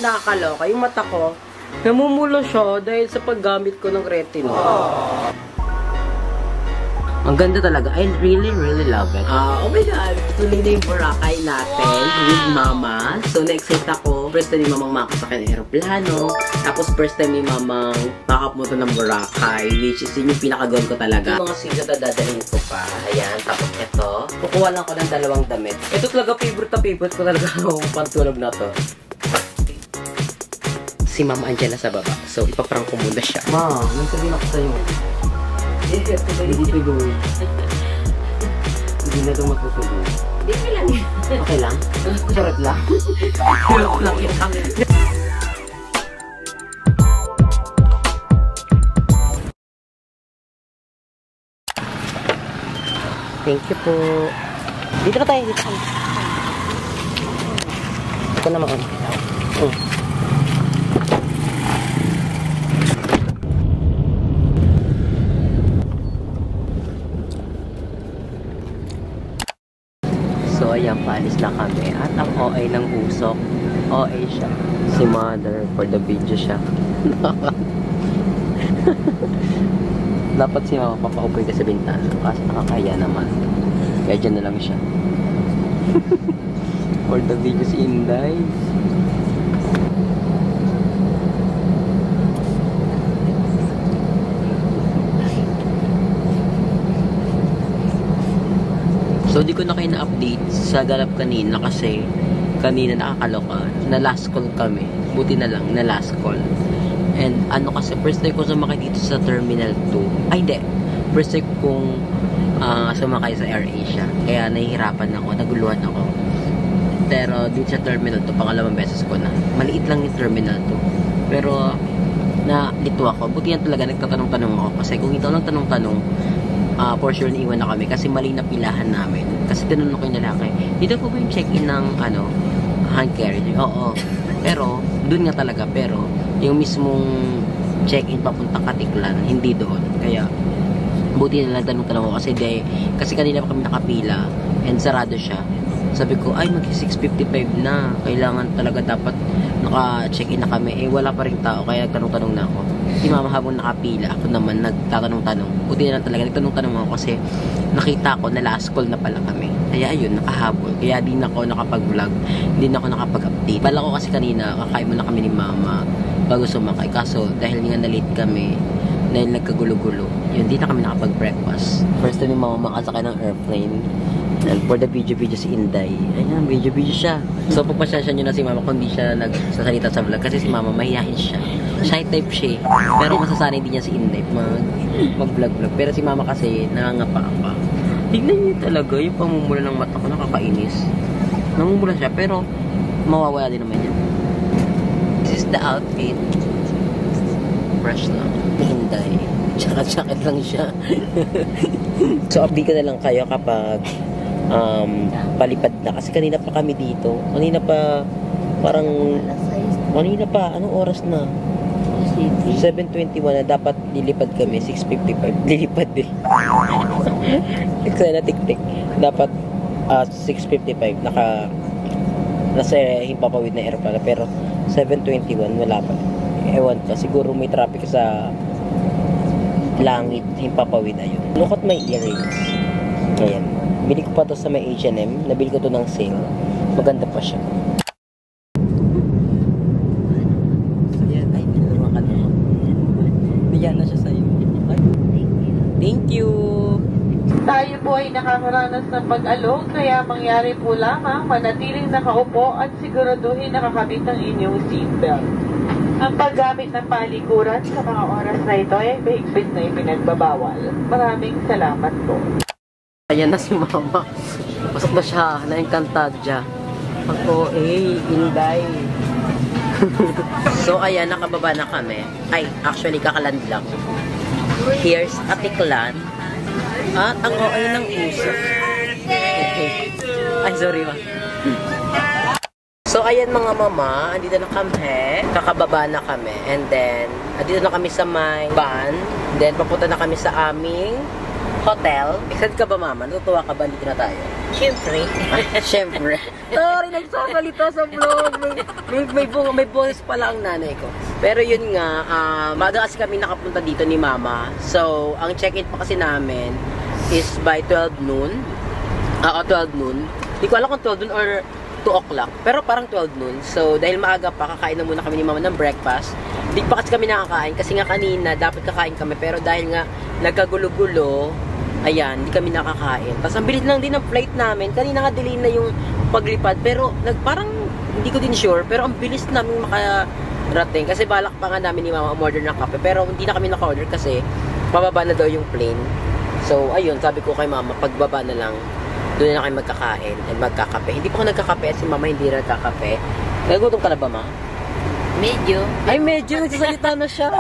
nakakaloka, yung mata ko, namumulo siya dahil sa paggamit ko ng retinol. Ang ganda talaga. I really love it. Oh my God. Tuloy na yung Boracay natin with Mama. So, na-excite ako. First time ni Mamang makasakay ng aeroplano. Tapos, first time ni Mamang makapunta ng Boracay. Which is yun yung pinaka-goal ko talaga. Yung mga sigat na dadalhin ko pa. Ayan. Tapos, ito. Kukuha lang ko ng dalawang damit. Ito talaga favorite ko talaga yung pantulog na to. Si Mama Angela sa baba. So, ipaprank ko muna siya. Ma, may sabihin ako sa'yo. Hindi tuloy. Hindi na ito matutuloy. Hindi ka lang. Okay lang? Sarap lang? Sarap lang yan. Thank you po. Dito na tayo. Ito naman ako. So, ayan, paalis na kami. At ang OA ng usok, OA siya. Si Mother, for the video siya. Dapat si Mama papaupoy ka sa bintana. Kasi nakakaya naman. Kaya dyan na lang siya. For the video si Inday. So, di ko na kayo na-update sa ganap kanina kasi kanina nakakaloka. Na last call kami. Buti na lang, na last call. And ano kasi, first time ko sumakay dito sa Terminal 2. Ay, hindi. First time kong sumakay sa AirAsia. Kaya nahihirapan ako, naguluhan ako. Pero dito sa Terminal 2, pangalawang beses ko na. Maliit lang yung Terminal 2. Pero, dito ako. Buti yan talaga, nagtatanong-tanong ako. Kasi kung ito lang tanong-tanong, for sure naiwan na kami kasi mali na pilahan namin. Kasi tinanong ko yung lalaki, dito po ba yung check-in ng hand carriage? Oo. Pero, dun nga talaga. Pero, yung mismong check-in papuntang Katiklan, hindi doon. Kaya, buti na lang tanong-tanong ko kasi kanina pa kami nakapila and sarado siya. Sabi ko, ay mag-6:55 na. Kailangan talaga dapat naka-check-in na kami. Eh, wala pa rin tao. Kaya nagtanong-tanong na ako. Si Mama habang nakapila, ako naman nagtatanong-tanong. Buti na lang talaga. Nagtanong-tanong ako kasi nakita ko na last call na pala kami. Kaya ayun, nakahabol. Kaya di na ako nakapag-vlog. Hindi na ako nakapag-update. Bala ko kasi kanina, kakain mo na kami ni Mama bago sumakay. Kaso, dahil nga na-late kami, dahil nagkagulo-gulo, yun, di na kami nakapag-breakfast. First time ni Mama makasakay ng airplane. And for the video si Inday. Ayan, video siya. So, pagpasyasya nyo na si Mama kung di siya nagsasalita sa vlog. Kasi si Mama, mahihain siya. Shy type siya. Pero masasanay din niya si Inday mag-vlog. Pero si Mama kasi, nangangapa-apa. Tignan niyo talaga, yung pamumula ng mata ko, nakakainis. Namumula siya, pero mawawala din naman yan. This is the outfit. Fresh lang. Inday. Jacket lang siya. So, update ko na lang kayo kapag palipad na. Kasi kanina pa kami dito. Kanina pa, anong oras na? 7:21 na. Dapat lilipad kami. 6:55. Lilipad din. Kasi natik-tik. Dapat 6:55. Nasa himpapawid na airplane. Pero 7:21 wala pa. Ewan ka. Siguro may traffic sa langit, himpapawid. Ayun. Look at my earrings. Ayan. Bili ko pa to sa may H&M. Nabili ko to ng sale. Maganda pa siya. Ayan. Ay, naman ka naman. Bigyan na siya sa'yo. Thank you. Tayo po ay nakakaranas ng pag-alog, kaya mangyari po lamang manatiling nakaupo at siguraduhin nakakabit ang inyong seatbelt. Ang paggamit ng palikuran sa mga oras na ito ay mahigpit na ipinagbabawal. Maraming salamat po. Ayan na si Mama. Pasok na siya. Na-encantadja. Ako, Inday. So, ayan, nakababa na kami. Ay, actually, kakaland lang. Here's Katiklan. At ang OA ng usok. Ay, sorry ma. So, ayan mga mama, andito na kami. Kakababa na kami. And then, andito na kami sa may van. Then, papunta na kami sa aming hotel. Excited ka ba mama? Natutuwa ka ba? Andito na tayo. Siyempre. Siyempre. Sorry, nagsasalita sa vlog. May boses pala ang nanay ko. Pero yun nga, maaga kasi kami nakapunta dito ni Mama. So, ang check-in pa kasi namin is by 12 noon. 12 noon. Hindi ko alam kung 12 noon or 2 o'clock. Pero parang 12 noon. So, dahil maaga pa, kakain na muna kami ni Mama ng breakfast. Hindi pa kasi kami nakakain. Kasi nga kanina, dapat kakain kami. Pero dahil nga nagkagulo-gulo, ayan, hindi kami nakakain. Tapos ang bilis lang din ng flight namin. Kanina nga delay na yung paglipad. Pero parang, hindi ko din sure. Pero ang bilis namin makarating. Kasi balak pa nga namin ni Mama umorder ng kape. Pero hindi na kami naka-order kasi bababa na daw yung plane. So, ayun, sabi ko kay Mama, pagbaba na lang, doon na kayo magkakain and magkakape. Hindi pa ako nagkakape at si Mama hindi na nagkakape. Nagutom ka na ba, Ma? Medyo. Ay, medyo. Nagsasalita na siya.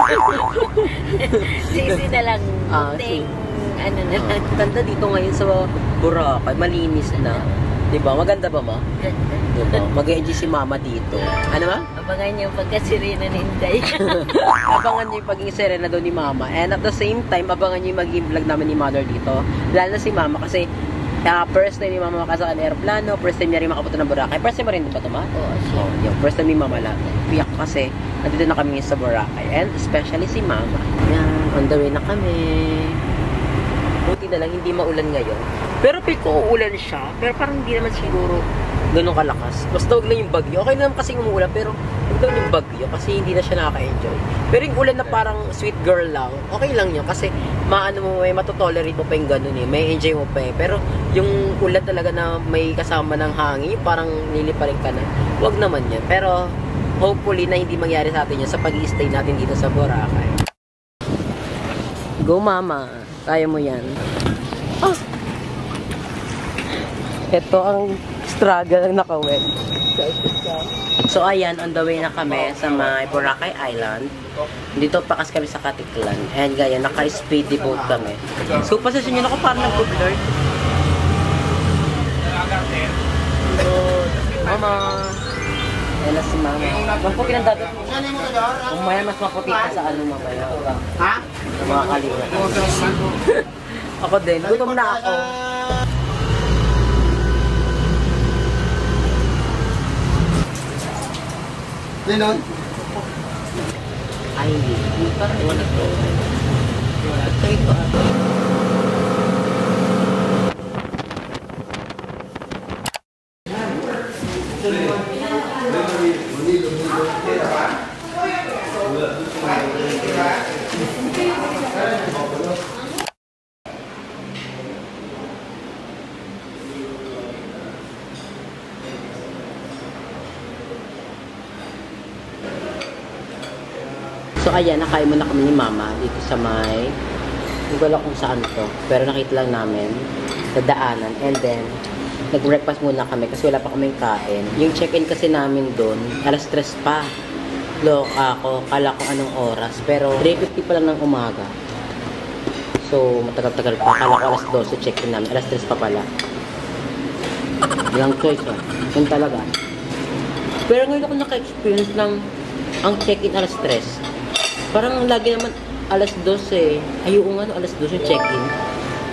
Sisi na lang. Ting, ano na lang. Ganda dito ngayon sa Boracay. Malinis na. Diba? Maganda ba, Ma? Ganda. Diba? Mag-enjoy si Mama dito. Ano, Ma? Abangan niyo yung pagkasirena ni Inday. Abangan niyo yung pagiging serena doon ni Mama. And at the same time, abangan niyo yung magiging vlog namin ni Mother dito. Lalo na si Mama kasi first time ni Mama makasakay ng aeroplano, first time niya rin makapunta ng Boracay. First time mo rin ba ito, Ma? Oo, so, yung first time ni Mama lang. Piyak kasi, nandito na kami sa Boracay. And especially si Mama. Yan, on the way na kami. Buti na lang, hindi maulan ngayon. Pero piko, uulan siya. Pero parang hindi naman siguro ganun kalakas. Basta huwag lang yung bagyo. Okay na naman kasi umuulan, pero huwag lang yung bagyo kasi hindi na siya nakaka-enjoy. Pero yung ulan na parang sweet girl lang, okay lang yun kasi maano mo, may matotolerate mo pa yung ganun eh. May enjoy mo pa eh. Pero yung ulan talaga na may kasama ng hangin, parang niliparin ka na. Huwag naman yan. Pero hopefully na hindi mangyari sa atin yun sa pag-i-stay natin dito sa Boracay. Go, Mama. Kaya mo yan. Ah! Ito ang struggle ng nakawet. So ayan, on the way na kami sa may Boracay Island. Dito pakas kami sa Katiklan. And gaya, naka-speedy boat kami. So pasasyon nyo na ako parang nag-blur. So, Mama. Ayan na si Mama. Maputi ng dagat. Umaya mas maputi pa sa ano mamaya. Ha? Sa mga kalinga. Ako din. Gutom na ako. Linon? Ay, parang wala to. Ito ah. So ayan, nakain muna kami ni Mama dito sa may, hindi ko alam kung saan to, pero nakita lang namin sa daanan. And then nag-breakfast muna kami kasi wala pa kaming kain. Yung check-in kasi namin doon, alas 3 pa. Lok ako, kala ko anong oras, pero 3:50 pa lang ng umaga. So matagal-tagal pa, kala ko alas 12 check-in namin, alas 3 pa pala. Walang choice ah, yun talaga. Pero ngayon ako naka-experience ng ang check-in alas 3. Parang lagi naman alas 12. Ayun nga, alas 12 check-in.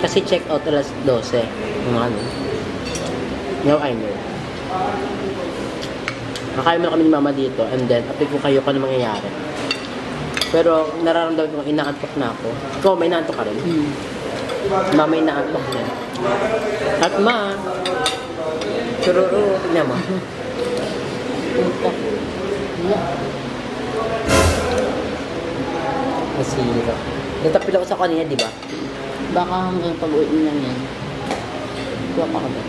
Kasi check-out alas 12. Yung ano. Now I know. Nakain mo kami ni Mama dito. And then, update ko kayo kung ano mangyayari. Pero, nararamdaman ko inaantok na ako. Ikaw, may inaantok ka rin? Mama, inaantok na. At Ma, chururo, tignan mo. Masira. Natapil ako sa kanina, di ba? Baka hanggang pag-uwi mo lang yan. Kuha pa ka ba?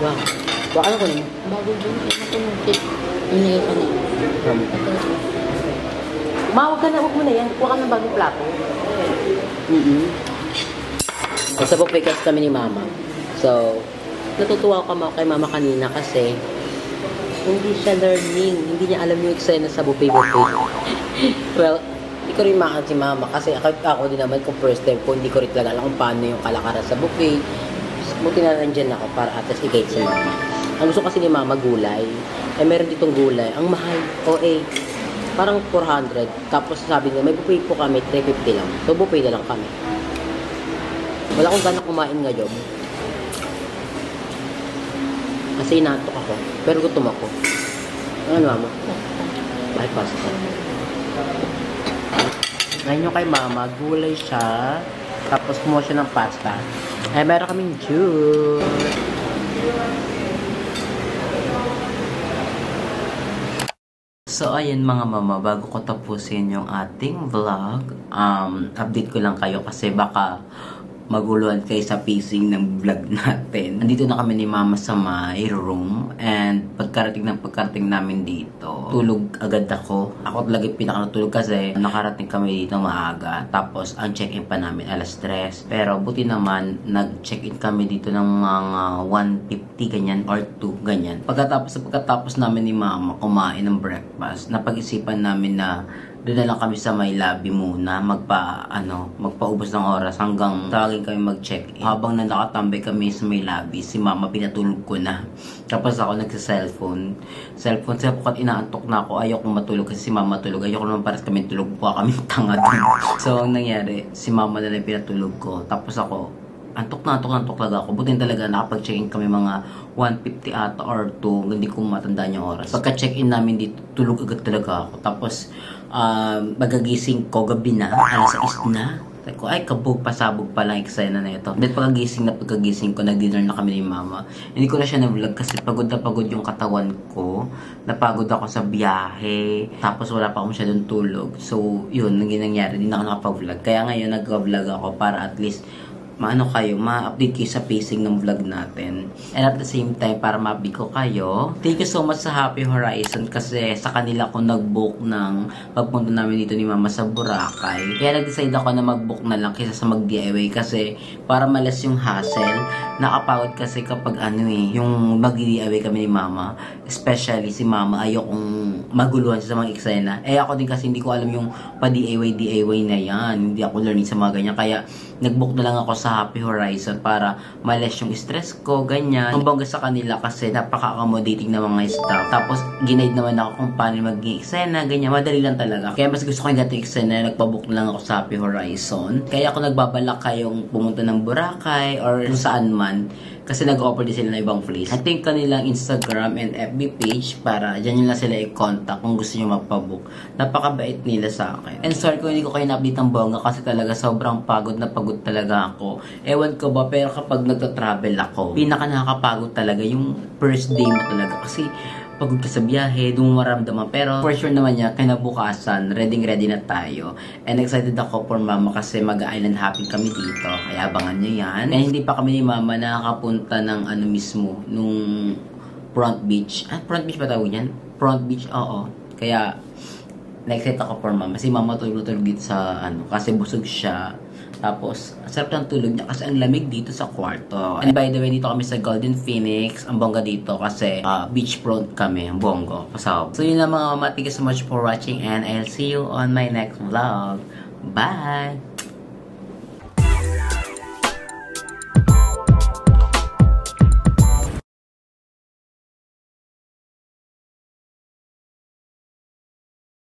Wow. Baka ano ko niya? Bago dun, ako nag-tip. Inigay ka na yun. Ma, huwag mo na yan. Kuha ka ng bagong plato. Sa buffet kasi kami ni Mama. So, natutuwa ako kay Mama kanina kasi hindi siya learning. Hindi niya alam yung eksena sa buffet. Well, hindi ko rin makan si Mama kasi ako din naman kung first time ko, hindi ko rin talaga alam kung paano yung kalakaran sa buffet. Buti na nandyan ako para at least i-guide si Mama. Ang gusto kasi ni Mama, gulay. Eh, meron ditong gulay. Ang mahal. OA. Parang 400. Tapos sabi niya, may buffet po kami, 350 lang. So, buffet na lang kami. Wala akong gana kumain ngayon. Kasi inaantok ako. Pero gutom ako. Ano mama? Ay, pasta. Ngayon yung kay mama, gulay siya. Tapos kumuha siya ng pasta. Ay, meron kaming juice. So, ayan mga mama, bago ko tapusin yung ating vlog, update ko lang kayo kasi baka maguluhan kayo sa pacing ng vlog natin. Nandito na kami ni mama sa my room and pagkarating namin dito, tulog agad ako. Ako talaga pinakatulog kasi nakarating kami dito maaga. Tapos, ang check-in pa namin alas 3. Pero buti naman, nag-check-in kami dito ng mga 1:50 ganyan or 2 ganyan. Pagkatapos namin ni mama kumain ng breakfast, napag-isipan namin na doon na lang kami sa may lobby muna, magpaubos ng oras hanggang tawagin kami mag-check-in. Habang nakatambay kami sa may lobby, si mama pinatulog ko na. Tapos ako nagsa-cellphone. Sapagkat inaantok na ako, ayoko matulog kasi si mama tulog. Ayoko naman pares kami tulog po kami tanga doon. So, ang nangyari, si mama na lang pinatulog ko. Tapos ako, antok talaga ako. Butin talaga, nakapag-check-in kami mga 1:50 ata or 2. Hindi ko matandaan yung oras. Pagka-check-in namin dito, tulog agad talaga ako. Tapos, magagising ko gabi na, alas 6 na. Sabi ko, ay, pasabog pa lang eksena na ito. Then pagkagising ko, nag-dinner na kami ni mama. Hindi ko na siya na-vlog kasi pagod na pagod yung katawan ko. Napagod ako sa biyahe. Tapos wala pa ako masyadong tulog. So, yun, nangyari. Hindi na ako nakapag-vlog. Kaya ngayon, nag-vlog ako para at least ma-update kayo sa pacing ng vlog natin. And at the same time, para ma-update ko kayo, thank you so much sa Happy Horizon kasi sa kanila ko nag-book ng pagpunta namin dito ni mama sa Boracay. Kaya nag-decide ako na mag-book na lang kaysa sa mag-DIY kasi para malas yung hassle. Nakapagod kasi kapag yung mag-DIY kami ni mama. Especially si mama, ayokong maguluhan sa mga eksena. Ako din kasi hindi ko alam yung pa-DIY na yan. Hindi ako learning sa mga ganyan. Kaya nag-book na lang ako sa Happy Horizon para malas yung stress ko, ganyan. Ang bongga sa kanila kasi napaka-accommodating na mga staff. Tapos, ginaid naman ako kung paano mag-i-eksena, ganyan. Madali lang talaga. Kaya mas gusto ko yung dating eksena, nagpabook na lang ako sa Happy Horizon. Kaya ako nagbabalak kayong pumunta ng Boracay or kung saan man. Kasi nag-offer din sila ng ibang place. Ito yung kanilang Instagram and FB page para dyan nyo lang sila i-contact kung gusto nyo magpabook. Napakabait nila sa akin. And sorry kung hindi ko kayo na-update ng bongga kasi talaga sobrang pagod na pagod talaga ako. Ewan ko ba, pero kapag nagta-travel ako, pinaka nakakapagod talaga yung first day mo talaga. Kasi pagod ka sa biyahe, doon maramdaman. Pero for sure naman niya, kinabukasan, ready na tayo. And excited ako for mama kasi mag-island hopping kami dito. Kaya abangan nyo yan. And hindi pa kami ni mama nakakapunta ng mismo, nung Front Beach. Front Beach ba tawag yan? Front Beach, oo. Kaya, na-excite ako for mama. Si mama tulog dito sa kasi busog siya. Tapos, sarap ng tulog niya kasi ang lamig dito sa kwarto. And by the way, dito kami sa Golden Phoenix. Ang bongga dito kasi beachfront kami. Ang bongga. Pasawag. So, yun na mga mama. Thank you so much for watching and I'll see you on my next vlog. Bye!